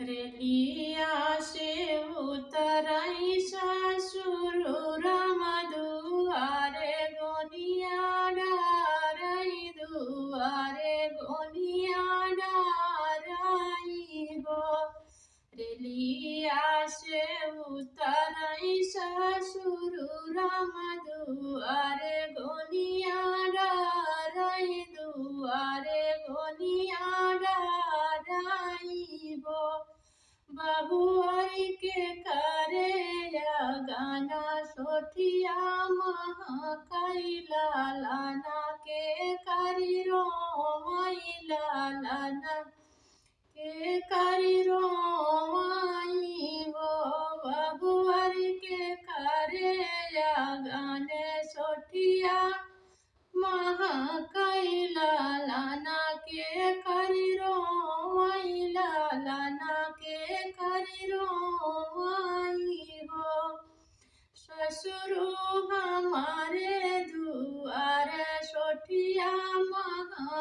रेलिया से उतराई ससुर राम दुआरे गोनिया डाराई दुआरे गोनिया डाराई गो। रेलिया से उतराई ससुर राम दुआरे गोनिया डाराई दुआरे गोनिया डाराई गो। बबुआई के करे या गाना सोठिया महकैला लाना के करी रो लाना के करी रो वो। बबुआई के करे या गाने सोठिया महकैला लाना के करी रो लाना के करी रो हो। ससुर हमारे दुआरे सोठिया मह